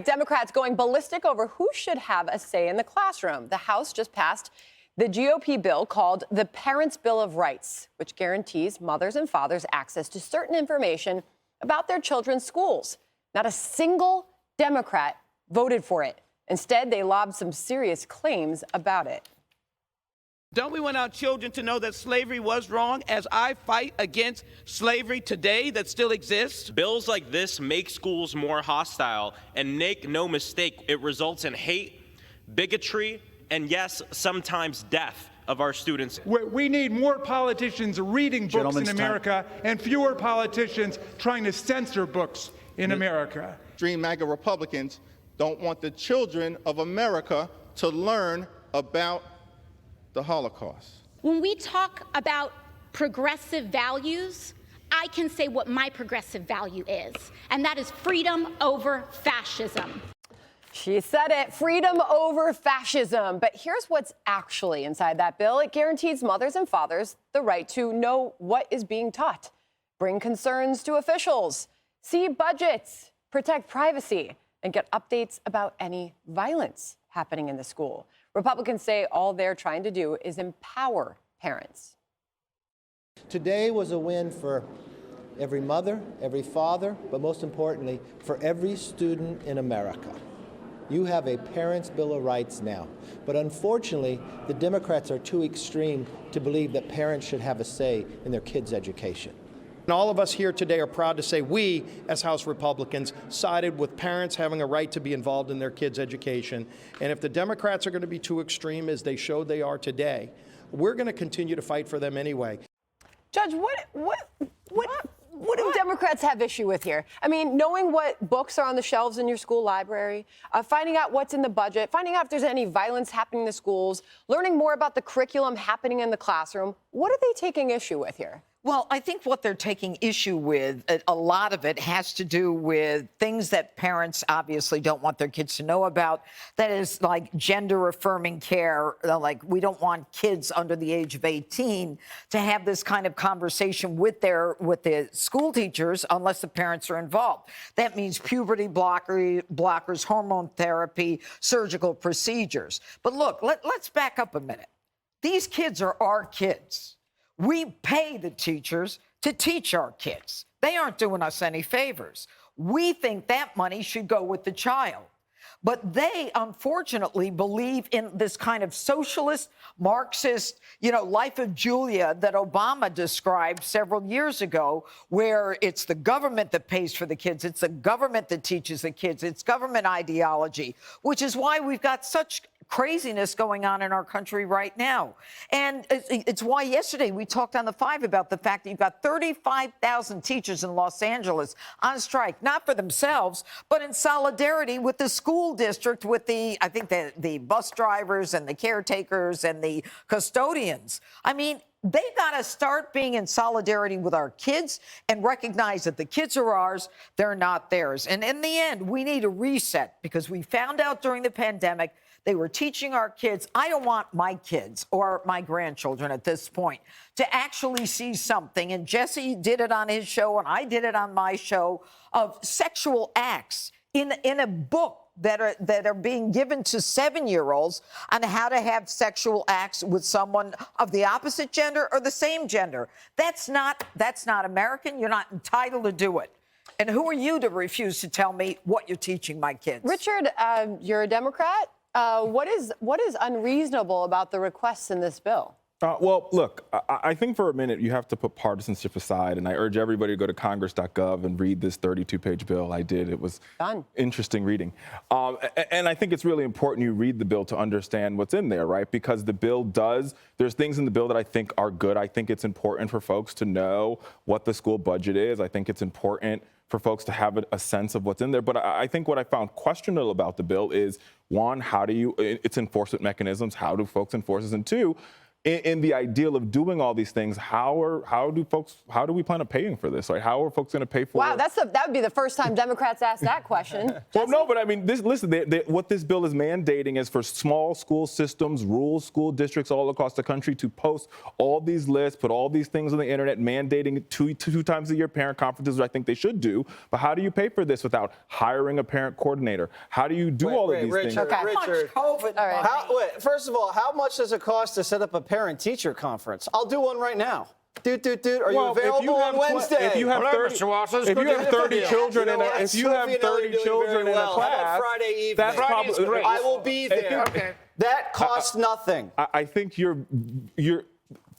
Democrats going ballistic over who should have a say in the classroom. The House just passed the GOP bill called the Parents' Bill of Rights, which guarantees mothers and fathers access to certain information about their children's schools. Not a single Democrat voted for it. Instead, they lobbed some serious claims about it. Don't we want our children to know that slavery was wrong as I fight against slavery today that still exists? Bills like this make schools more hostile, and make no mistake, it results in hate, bigotry, and yes, sometimes death of our students. We need more politicians reading books in America and fewer politicians trying to censor books in America. Extreme MAGA Republicans don't want the children of America to learn about the Holocaust. When we talk about progressive values, I can say what my progressive value is, and that is freedom over fascism. She said it, freedom over fascism. But here's what's actually inside that bill. It guarantees mothers and fathers the right to know what is being taught, bring concerns to officials, see budgets, protect privacy, and get updates about any violence happening in the school. Republicans say all they're trying to do is empower parents. Today was a win for every mother, every father, but most importantly, for every student in America. You have a Parents' Bill of Rights now. But unfortunately, the Democrats are too extreme to believe that parents should have a say in their kids' education. And all of us here today are proud to say we, as House Republicans, sided with parents having a right to be involved in their kids' education. And if the Democrats are going to be too extreme, as they showed they are today, we're going to continue to fight for them anyway. Judge, what do Democrats have issue with here? I mean, knowing what books are on the shelves in your school library, finding out what's in the budget, finding out if there's any violence happening in the schools, learning more about the curriculum happening in the classroom. What are they taking issue with here? Well, I think what they're taking issue with, a lot of it has to do with things that parents obviously don't want their kids to know about. That is like gender-affirming care. Like, we don't want kids under the age of 18 to have this kind of conversation with the school teachers unless the parents are involved. That means puberty blockers, hormone therapy, surgical procedures. But look, let's back up a minute. These kids are our kids. We pay the teachers to teach our kids. They aren't doing us any favors. We think that money should go with the child. But they, unfortunately, believe in this kind of socialist, Marxist, life of Julia that Obama described several years ago, where it's the government that pays for the kids, it's the government that teaches the kids, it's government ideology, which is why we've got such craziness going on in our country right now. And it's why yesterday we talked on the 5 about the fact that you've got 35,000 teachers in Los Angeles on strike, not for themselves, but in solidarity with the school district, with I think the bus drivers and the caretakers and the custodians. I mean, they got to start being in solidarity with our kids and recognize that the kids are ours, they're not theirs. And in the end, we need a reset, because we found out during the pandemic they were teaching our kids. I don't want my kids or my grandchildren at this point to actually see something, and Jesse did it on his show and I did it on my show, of sexual acts in a book that are being given to 7-year-olds on how to have sexual acts with someone of the opposite gender or the same gender. That's not American. You're not entitled to do it. And who are you to refuse to tell me what you're teaching my kids? Richard, you're a Democrat. What is unreasonable about the requests in this bill? Well, look, I think for a minute you have to put partisanship aside, and I urge everybody to go to congress.gov and read this 32-page bill. I did. It was interesting reading. And I think it's really important you read the bill to understand what's in there, right? Because the bill there's things in the bill that I think are good. I think it's important for folks to know what the school budget is. I think it's important for folks to have a sense of what's in there. But I think what I found questionable about the bill is, one, its enforcement mechanisms, how do folks enforce this? And two, in the ideal of doing all these things, how do we plan on paying for this? Right? How are folks going to pay for it? Wow, that would be the first time Democrats asked that question. Well, no, but I mean, listen, what this bill is mandating is for small school systems, rural school districts all across the country to post all these lists, put all these things on the internet, mandating two times a year parent conferences, which I think they should do. But how do you pay for this without hiring a parent coordinator? How do you do all of these things? Okay. Richard, COVID. All right. First of all, how much does it cost to set up a parent-teacher conference? I'll do one right now. Are you available on Wednesday? If you have 30 children in a class, Friday evening. that's probably great. I will be there. Okay. That costs nothing. I think you're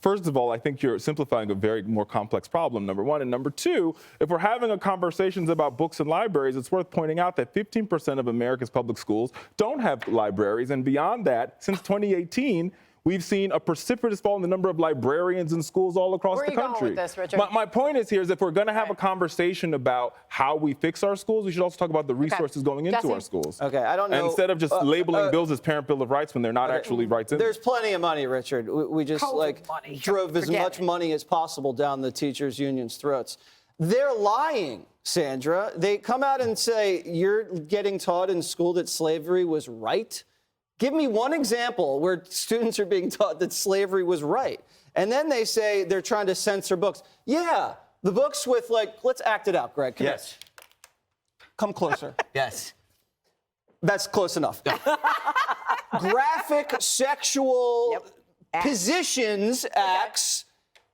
first of all, I think you're simplifying a very more complex problem, number one. And number two, if we're having conversations about books and libraries, it's worth pointing out that 15% of America's public schools don't have libraries. And beyond that, since 2018, we've seen a precipitous fall in the number of librarians in schools all across the country. Where are you going with this, Richard? My point is here is if we're going to have a conversation about how we fix our schools, we should also talk about the resources going into our schools. Okay, I don't know. And instead of just labeling bills as Parent Bill of Rights when they're not actually rights in There's plenty of money, Richard. We just drove as much money as possible down the teachers' unions' throats. They're lying, Sandra. They come out and say, you're getting taught in school that slavery was right. Give me one example where students are being taught that slavery was right. And then they say they're trying to censor books. Yeah, the books with let's act it out, Greg. Yes. Come closer. Yes. That's close enough. Graphic sexual positions acts.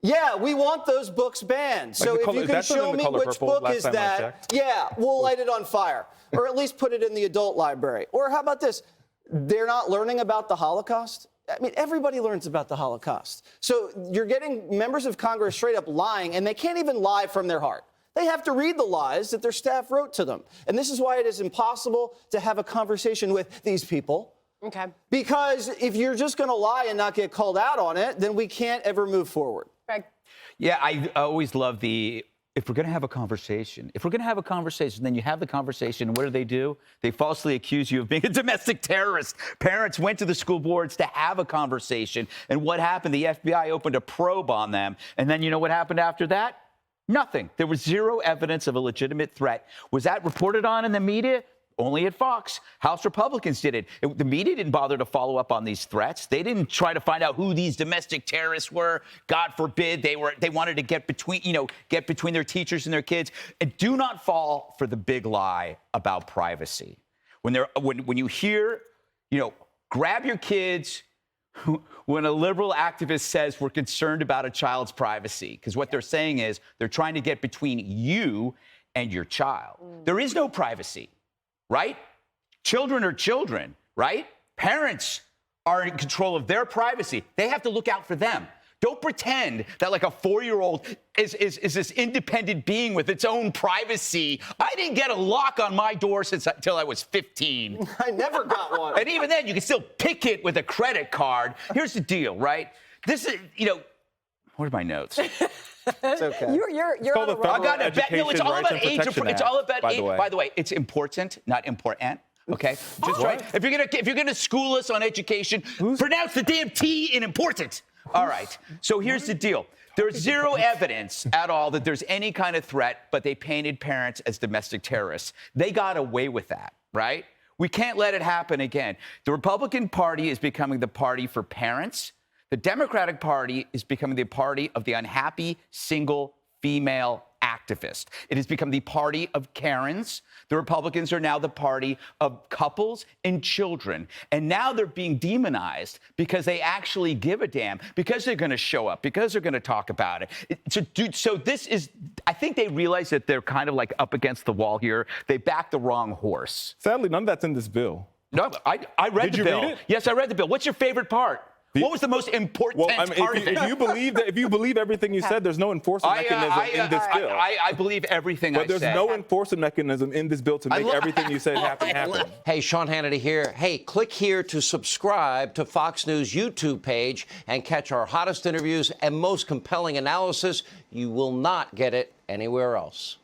Yeah, we want those books banned. So if you can show me which book is that, yeah, we'll light it on fire. Or at least put it in the adult library. Or how about this? They're not learning about the Holocaust? I mean, everybody learns about the Holocaust. So you're getting members of Congress straight up lying, and they can't even lie from their heart. They have to read the lies that their staff wrote to them. And this is why it is impossible to have a conversation with these people. Okay. Because if you're just going to lie and not get called out on it, then we can't ever move forward. Greg. Yeah, I always love if we're going to have a conversation, then you have the conversation, and what do? They falsely accuse you of being a domestic terrorist. Parents went to the school boards to have a conversation, and what happened? The FBI opened a probe on them, and then you know what happened after that? Nothing. There was zero evidence of a legitimate threat. Was that reported on in the media? Only at Fox. House Republicans did it. The media didn't bother to follow up on these threats. They didn't try to find out who these domestic terrorists were. God forbid they wanted to get between their teachers and their kids. And do not fall for the big lie about privacy. When you hear, grab your kids. When a liberal activist says we're concerned about a child's privacy, because what they're saying is they're trying to get between you and your child. There is no privacy. Right? Children are children, right? Parents are in control of their privacy. They have to look out for them. Don't pretend that like a 4-year-old is this independent being with its own privacy. I didn't get a lock on my door until I was 15. I never got one. And even then, you can still pick it with a credit card. Here's the deal, right? This is, where's my notes? It's okay. You're on a roll. I got a bet. No, it's all about age. It's all about age. By the way, it's important, not important. Okay, just right. If you're gonna school us on education, pronounce the damn T in important. All right. So here's the deal. There's zero evidence at all that there's any kind of threat, but they painted parents as domestic terrorists. They got away with that, right? We can't let it happen again. The Republican Party is becoming the party for parents. The Democratic Party is becoming the party of the unhappy single female activist. It has become the party of Karens. The Republicans are now the party of couples and children. And now they're being demonized because they actually give a damn, because they're going to show up, because they're going to talk about it. So this is, I think they realize that they're kind of like up against the wall here. They backed the wrong horse. Sadly, none of that's in this bill. No, I read the bill. Read it? Yes, I read the bill. What's your favorite part? What was the most important part of it? If you believe everything you said, there's no enforcement mechanism in this bill. I believe everything I said. But there's no enforcement mechanism in this bill to make everything you said happen. Hey, Sean Hannity here. Hey, click here to subscribe to Fox News YouTube page and catch our hottest interviews and most compelling analysis. You will not get it anywhere else.